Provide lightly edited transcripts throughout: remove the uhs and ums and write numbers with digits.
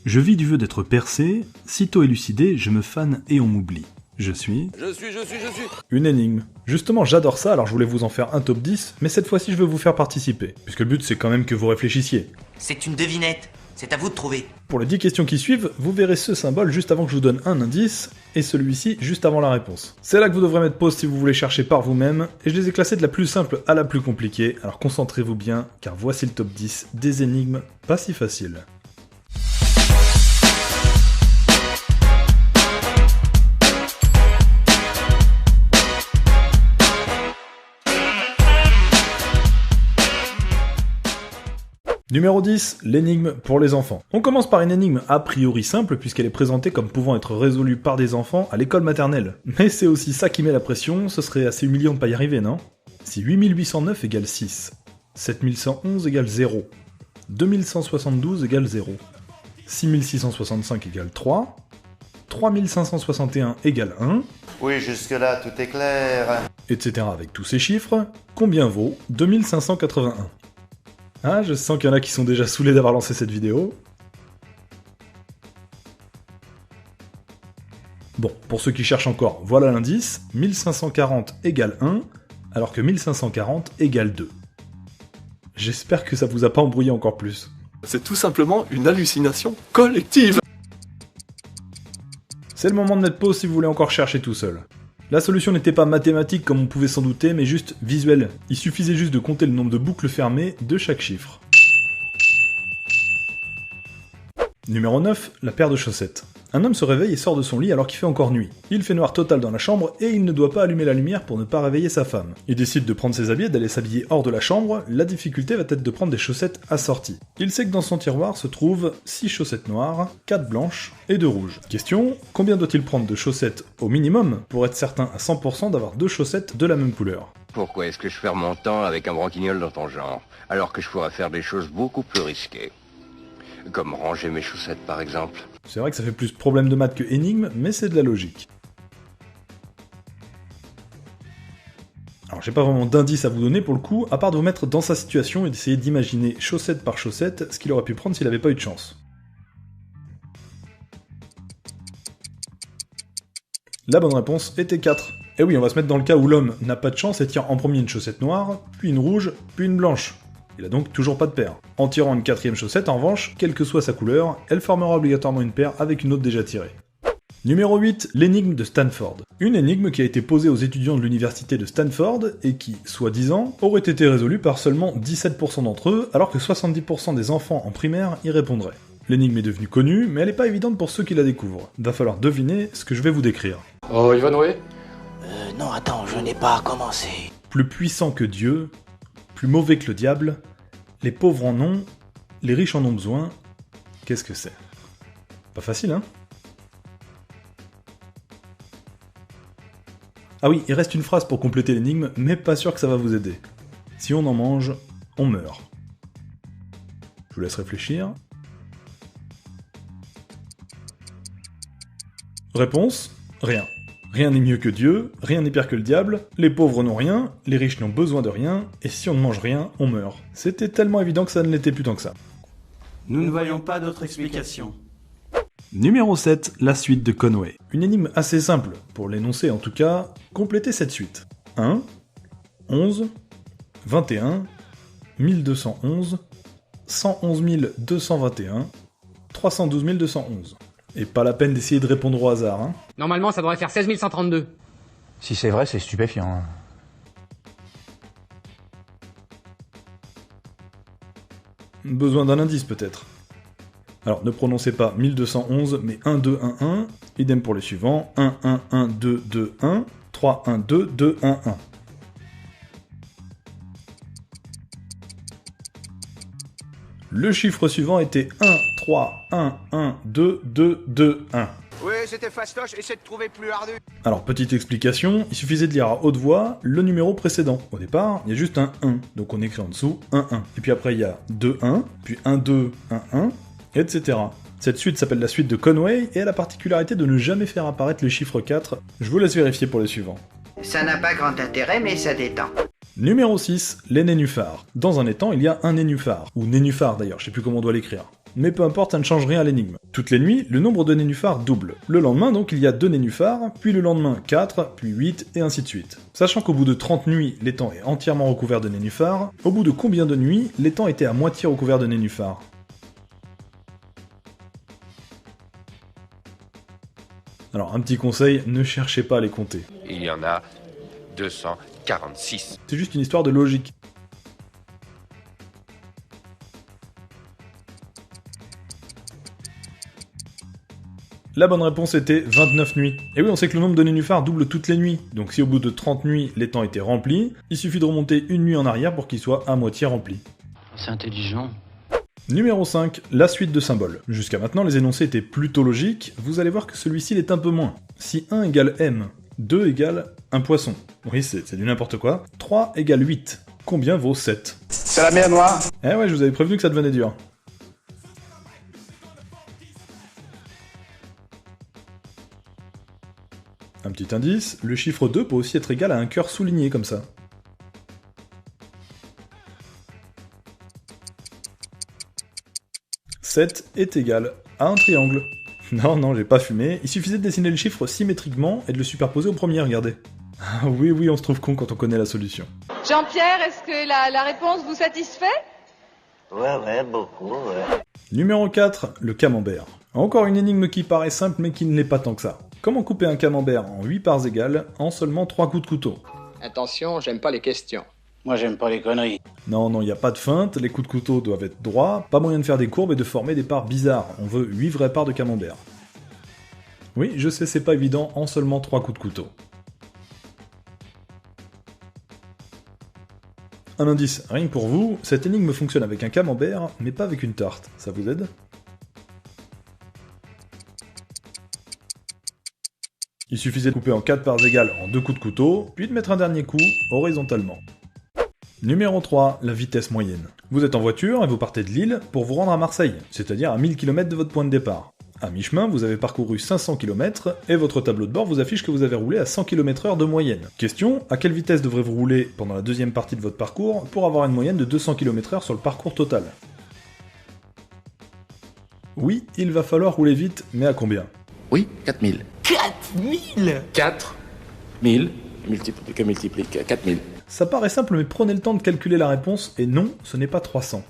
Je vis du vœu d'être percé, sitôt élucidé, je me fane et on m'oublie. Je suis... Une énigme. Justement, j'adore ça, alors je voulais vous en faire un top 10, mais cette fois-ci je veux vous faire participer, puisque le but c'est quand même que vous réfléchissiez. C'est une devinette, c'est à vous de trouver. Pour les 10 questions qui suivent, vous verrez ce symbole juste avant que je vous donne un indice, et celui-ci juste avant la réponse. C'est là que vous devrez mettre pause si vous voulez chercher par vous-même, et je les ai classés de la plus simple à la plus compliquée, alors concentrez-vous bien, car voici le top 10 des énigmes pas si faciles. Numéro 10, l'énigme pour les enfants. On commence par une énigme a priori simple puisqu'elle est présentée comme pouvant être résolue par des enfants à l'école maternelle. Mais c'est aussi ça qui met la pression, ce serait assez humiliant de pas y arriver, non? Si 8809 égale 6, 7111 égale 0, 2172 égale 0, 6665 égale 3, 3561 égale 1... Oui, jusque-là, tout est clair. Etc. avec tous ces chiffres, combien vaut 2581? Ah, je sens qu'il y en a qui sont déjà saoulés d'avoir lancé cette vidéo. Bon, pour ceux qui cherchent encore, voilà l'indice, 1540 égale 1, alors que 1540 égale 2. J'espère que ça vous a pas embrouillé encore plus. C'est tout simplement une hallucination collective. C'est le moment de mettre pause si vous voulez encore chercher tout seul. La solution n'était pas mathématique comme on pouvait s'en douter, mais juste visuelle. Il suffisait juste de compter le nombre de boucles fermées de chaque chiffre. Numéro 9, la paire de chaussettes. Un homme se réveille et sort de son lit alors qu'il fait encore nuit. Il fait noir total dans la chambre et il ne doit pas allumer la lumière pour ne pas réveiller sa femme. Il décide de prendre ses habits et d'aller s'habiller hors de la chambre, la difficulté va être de prendre des chaussettes assorties. Il sait que dans son tiroir se trouvent 6 chaussettes noires, 4 blanches et 2 rouges. Question, combien doit-il prendre de chaussettes au minimum pour être certain à 100% d'avoir 2 chaussettes de la même couleur? Pourquoi est-ce que je perds mon temps avec un branquignol dans ton genre, alors que je pourrais faire des choses beaucoup plus risquées? Comme ranger mes chaussettes par exemple. C'est vrai que ça fait plus problème de maths que énigme, mais c'est de la logique. Alors j'ai pas vraiment d'indice à vous donner pour le coup, à part de vous mettre dans sa situation et d'essayer d'imaginer chaussette par chaussette ce qu'il aurait pu prendre s'il avait pas eu de chance. La bonne réponse était 4. Et oui, on va se mettre dans le cas où l'homme n'a pas de chance et tire en premier une chaussette noire, puis une rouge, puis une blanche. Il a donc toujours pas de paire. En tirant une 4ème chaussette, en revanche, quelle que soit sa couleur, elle formera obligatoirement une paire avec une autre déjà tirée. Numéro 8, l'énigme de Stanford. Une énigme qui a été posée aux étudiants de l'université de Stanford et qui, soi-disant, aurait été résolue par seulement 17% d'entre eux, alors que 70% des enfants en primaire y répondraient. L'énigme est devenue connue, mais elle est pas évidente pour ceux qui la découvrent. Va falloir deviner ce que je vais vous décrire. Oh, il va nouer? Non, attends, je n'ai pas commencé. Plus puissant que Dieu, plus mauvais que le diable, les pauvres en ont, les riches en ont besoin, qu'est-ce que c'est? Pas facile, hein? Ah oui, il reste une phrase pour compléter l'énigme, mais pas sûr que ça va vous aider. Si on en mange, on meurt. Je vous laisse réfléchir. Réponse? Rien. Rien n'est mieux que Dieu, rien n'est pire que le diable, les pauvres n'ont rien, les riches n'ont besoin de rien, et si on ne mange rien, on meurt. C'était tellement évident que ça ne l'était plus tant que ça. Nous ne voyons pas d'autre explication. Numéro 7, la suite de Conway. Une énigme assez simple, pour l'énoncer en tout cas, complétez cette suite. 1, 11, 21, 1211, 111 221, 312 211. Et pas la peine d'essayer de répondre au hasard, hein. Normalement, ça devrait faire 16 132. Si c'est vrai, c'est stupéfiant. Besoin d'un indice peut-être. Alors ne prononcez pas 1211, mais 1, 2, 1, 1. Idem pour les suivants. 1, 1, 1, 2, 2, 1. 3, 1, 2, 2, 1, 1. Le chiffre suivant était 1, 3, 1, 1, 2, 2, 2, 1. Oui, c'était fastoche, essaie de trouver plus ardu. Alors, petite explication, il suffisait de lire à haute voix le numéro précédent. Au départ, il y a juste un 1, donc on écrit en dessous 1, 1. Et puis après, il y a 2, 1, puis 1, 2, 1, 1, etc. Cette suite s'appelle la suite de Conway, et a la particularité de ne jamais faire apparaître le chiffre 4. Je vous laisse vérifier pour les suivants. Ça n'a pas grand intérêt, mais ça détend. Numéro 6, les nénuphars. Dans un étang, il y a un nénuphar, ou nénuphar d'ailleurs, je sais plus comment on doit l'écrire. Mais peu importe, ça ne change rien à l'énigme. Toutes les nuits, le nombre de nénuphars double. Le lendemain, donc, il y a 2 nénuphars, puis le lendemain 4, puis 8, et ainsi de suite. Sachant qu'au bout de 30 nuits, l'étang est entièrement recouvert de nénuphars, au bout de combien de nuits, l'étang était à moitié recouvert de nénuphars? Alors, un petit conseil, ne cherchez pas à les compter. Il y en a 246. C'est juste une histoire de logique. La bonne réponse était 29 nuits. Et oui, on sait que le nombre de nénuphars double toutes les nuits. Donc si au bout de 30 nuits, l'étang était rempli, il suffit de remonter une nuit en arrière pour qu'il soit à moitié rempli. C'est intelligent. Numéro 5, la suite de symboles. Jusqu'à maintenant, les énoncés étaient plutôt logiques, vous allez voir que celui-ci l'est un peu moins. Si 1 égale M, 2 égale un poisson. Oui, c'est du n'importe quoi. 3 égale 8. Combien vaut 7? C'est la mer Noire. Eh ouais, je vous avais prévenu que ça devenait dur. Un petit indice, le chiffre 2 peut aussi être égal à un cœur souligné comme ça. « 7 est égal à un triangle. » Non, j'ai pas fumé, il suffisait de dessiner le chiffre symétriquement et de le superposer au premier, regardez. Ah oui, on se trouve con quand on connaît la solution. Jean-Pierre, est-ce que la réponse vous satisfait? Ouais, beaucoup, ouais. Numéro 4, le camembert. Encore une énigme qui paraît simple mais qui ne l'est pas tant que ça. Comment couper un camembert en 8 parts égales en seulement 3 coups de couteau? Attention, j'aime pas les questions. Moi, j'aime pas les conneries. Non, y a pas de feinte, les coups de couteau doivent être droits, pas moyen de faire des courbes et de former des parts bizarres, on veut 8 vraies parts de camembert. Oui, je sais, c'est pas évident en seulement 3 coups de couteau. Un indice, rien que pour vous, cette énigme fonctionne avec un camembert, mais pas avec une tarte, ça vous aide? Il suffisait de couper en 4 parts égales en 2 coups de couteau, puis de mettre un dernier coup horizontalement. Numéro 3, la vitesse moyenne. Vous êtes en voiture et vous partez de Lille pour vous rendre à Marseille, c'est-à-dire à 1000 km de votre point de départ. À mi-chemin, vous avez parcouru 500 km et votre tableau de bord vous affiche que vous avez roulé à 100 km/h de moyenne. Question, à quelle vitesse devrez-vous rouler pendant la deuxième partie de votre parcours pour avoir une moyenne de 200 km/h sur le parcours total? Oui, il va falloir rouler vite, mais à combien? Oui, 4000. 4000 4000 multiplié 4000. Ça paraît simple, mais prenez le temps de calculer la réponse, et non, ce n'est pas 300.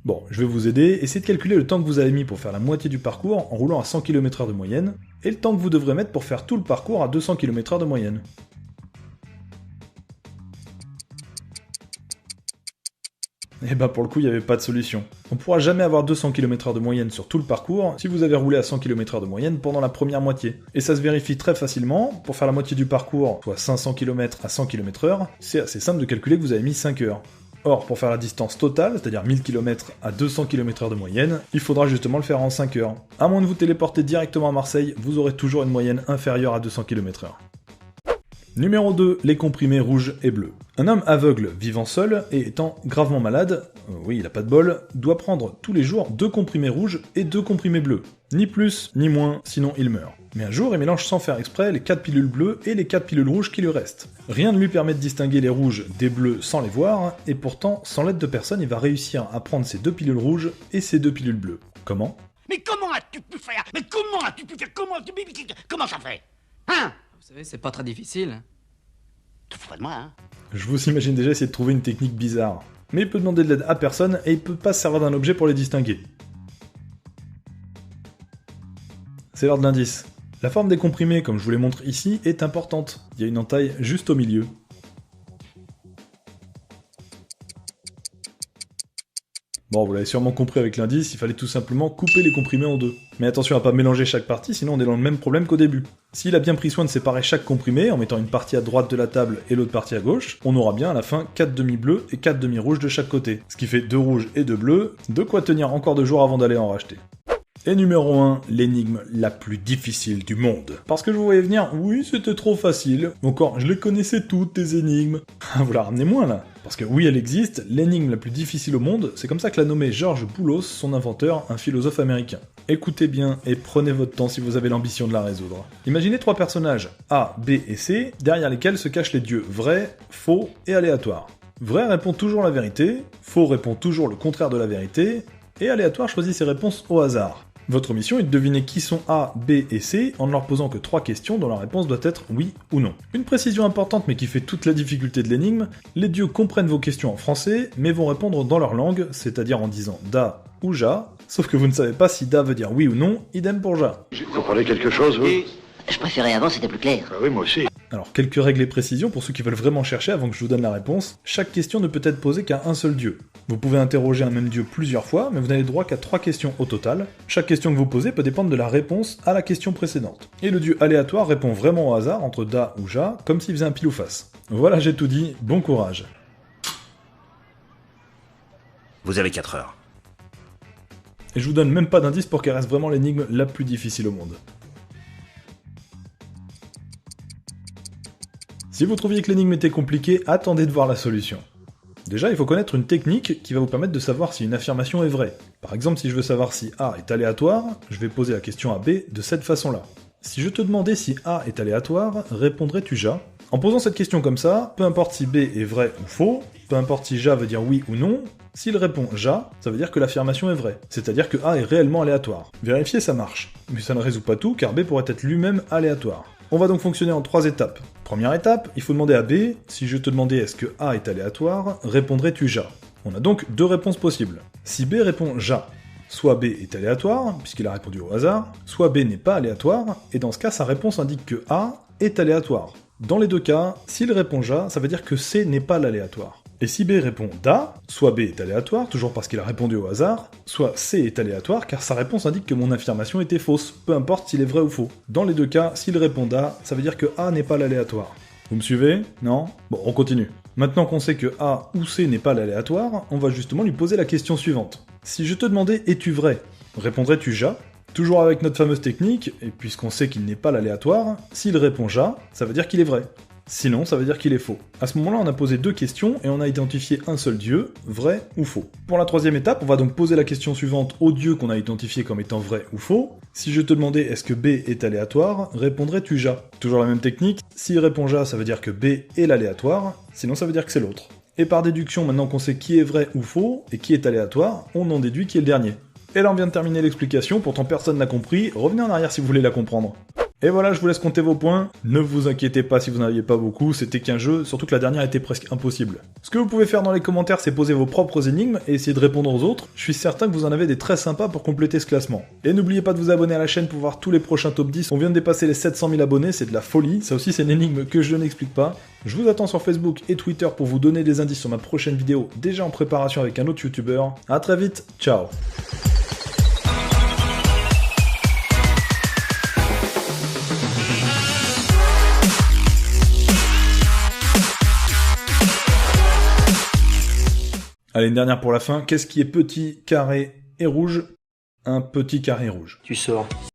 Bon, je vais vous aider, essayez de calculer le temps que vous avez mis pour faire la moitié du parcours en roulant à 100 km/h de moyenne, et le temps que vous devrez mettre pour faire tout le parcours à 200 km/h de moyenne. Et bah pour le coup, il n'y avait pas de solution. On pourra jamais avoir 200 km/h de moyenne sur tout le parcours si vous avez roulé à 100 km/h de moyenne pendant la première moitié. Et ça se vérifie très facilement, pour faire la moitié du parcours, soit 500 km à 100 km/h, c'est assez simple de calculer que vous avez mis 5 heures. Or, pour faire la distance totale, c'est-à-dire 1000 km à 200 km/h de moyenne, il faudra justement le faire en 5 heures. À moins de vous téléporter directement à Marseille, vous aurez toujours une moyenne inférieure à 200 km/h. Numéro 2, les comprimés rouges et bleus. Un homme aveugle vivant seul et étant gravement malade, oui il a pas de bol, doit prendre tous les jours 2 comprimés rouges et 2 comprimés bleus. Ni plus, ni moins, sinon il meurt. Mais un jour il mélange sans faire exprès les 4 pilules bleues et les 4 pilules rouges qui lui restent. Rien ne lui permet de distinguer les rouges des bleus sans les voir, et pourtant, sans l'aide de personne, il va réussir à prendre ces 2 pilules rouges et ces 2 pilules bleues. Comment? Mais comment as-tu pu faire? Mais comment as-tu pu faire? Comment ça fait? Hein? Vous savez, c'est pas très difficile. Tu te fous de moi, hein? Je vous imagine déjà essayer de trouver une technique bizarre. Mais il peut demander de l'aide à personne et il peut pas se servir d'un objet pour les distinguer. C'est l'heure de l'indice. La forme des comprimés, comme je vous les montre ici, est importante. Il y a une entaille juste au milieu. Bon, vous l'avez sûrement compris avec l'indice, il fallait tout simplement couper les comprimés en deux. Mais attention à pas mélanger chaque partie, sinon on est dans le même problème qu'au début. S'il a bien pris soin de séparer chaque comprimé, en mettant une partie à droite de la table et l'autre partie à gauche, on aura bien à la fin 4 demi-bleus et 4 demi-rouges de chaque côté. Ce qui fait 2 rouges et 2 bleus, de quoi tenir encore 2 jours avant d'aller en racheter. Et numéro 1, l'énigme la plus difficile du monde. Parce que je vous voyais venir, oui, c'était trop facile. Encore, je les connaissais toutes, tes énigmes. Vous la ramenez moins, là. Parce que oui, elle existe, l'énigme la plus difficile au monde, c'est comme ça que l'a nommé George Boulos, son inventeur, un philosophe américain. Écoutez bien et prenez votre temps si vous avez l'ambition de la résoudre. Imaginez 3 personnages, A, B et C, derrière lesquels se cachent les dieux vrai, faux et aléatoire. Vrai répond toujours la vérité, faux répond toujours le contraire de la vérité, et aléatoire choisit ses réponses au hasard. Votre mission est de deviner qui sont A, B et C en ne leur posant que 3 questions dont la réponse doit être oui ou non. Une précision importante mais qui fait toute la difficulté de l'énigme, les dieux comprennent vos questions en français mais vont répondre dans leur langue, c'est-à-dire en disant da ou ja, sauf que vous ne savez pas si da veut dire oui ou non, idem pour ja. Vous comprenez quelque chose, vous? Je préférais avant, c'était plus clair. Ah oui, moi aussi. Alors, quelques règles et précisions pour ceux qui veulent vraiment chercher avant que je vous donne la réponse. Chaque question ne peut être posée qu'à un seul dieu. Vous pouvez interroger un même dieu plusieurs fois, mais vous n'avez droit qu'à 3 questions au total. Chaque question que vous posez peut dépendre de la réponse à la question précédente. Et le dieu aléatoire répond vraiment au hasard entre da ou ja, comme s'il faisait un pile ou face. Voilà, j'ai tout dit, bon courage. Vous avez 4 heures. Et je vous donne même pas d'indice pour qu'elle reste vraiment l'énigme la plus difficile au monde. Si vous trouviez que l'énigme était compliquée, attendez de voir la solution. Déjà, il faut connaître une technique qui va vous permettre de savoir si une affirmation est vraie. Par exemple, si je veux savoir si A est aléatoire, je vais poser la question à B de cette façon-là. Si je te demandais si A est aléatoire, répondrais-tu ja? En posant cette question comme ça, peu importe si B est vrai ou faux, peu importe si ja veut dire oui ou non, s'il répond ja, ça veut dire que l'affirmation est vraie, c'est-à-dire que A est réellement aléatoire. Vérifier, ça marche. Mais ça ne résout pas tout, car B pourrait être lui-même aléatoire. On va donc fonctionner en 3 étapes. Première étape, il faut demander à B, si je te demandais est-ce que A est aléatoire, répondrais-tu ja? On a donc 2 réponses possibles. Si B répond ja, soit B est aléatoire, puisqu'il a répondu au hasard, soit B n'est pas aléatoire, et dans ce cas sa réponse indique que A est aléatoire. Dans les 2 cas, s'il répond ja, ça veut dire que C n'est pas l'aléatoire. Et si B répond da, soit B est aléatoire, toujours parce qu'il a répondu au hasard, soit C est aléatoire car sa réponse indique que mon affirmation était fausse, peu importe s'il est vrai ou faux. Dans les 2 cas, s'il répond da, ça veut dire que A n'est pas l'aléatoire. Vous me suivez? Non? Bon, on continue. Maintenant qu'on sait que A ou C n'est pas l'aléatoire, on va justement lui poser la question suivante. Si je te demandais es-tu vrai, répondrais-tu ja? Toujours avec notre fameuse technique, et puisqu'on sait qu'il n'est pas l'aléatoire, s'il répond ja, ça veut dire qu'il est vrai. Sinon, ça veut dire qu'il est faux. À ce moment-là, on a posé 2 questions et on a identifié un seul dieu, vrai ou faux. Pour la 3e étape, on va donc poser la question suivante au dieu qu'on a identifié comme étant vrai ou faux. Si je te demandais est-ce que B est aléatoire, répondrais-tu ja? Toujours la même technique, s'il répond ja, ça veut dire que B est l'aléatoire, sinon ça veut dire que c'est l'autre. Et par déduction, maintenant qu'on sait qui est vrai ou faux et qui est aléatoire, on en déduit qui est le dernier. Et là on vient de terminer l'explication, pourtant personne n'a compris, revenez en arrière si vous voulez la comprendre. Et voilà, je vous laisse compter vos points. Ne vous inquiétez pas si vous n'en aviez pas beaucoup, c'était qu'un jeu, surtout que la dernière était presque impossible. Ce que vous pouvez faire dans les commentaires, c'est poser vos propres énigmes et essayer de répondre aux autres. Je suis certain que vous en avez des très sympas pour compléter ce classement. Et n'oubliez pas de vous abonner à la chaîne pour voir tous les prochains top 10. On vient de dépasser les 700 000 abonnés, c'est de la folie. Ça aussi, c'est une énigme que je n'explique pas. Je vous attends sur Facebook et Twitter pour vous donner des indices sur ma prochaine vidéo, déjà en préparation avec un autre youtubeur. À très vite, ciao. Allez, une dernière pour la fin. Qu'est-ce qui est petit, carré et rouge? Un petit carré rouge. Tu sors.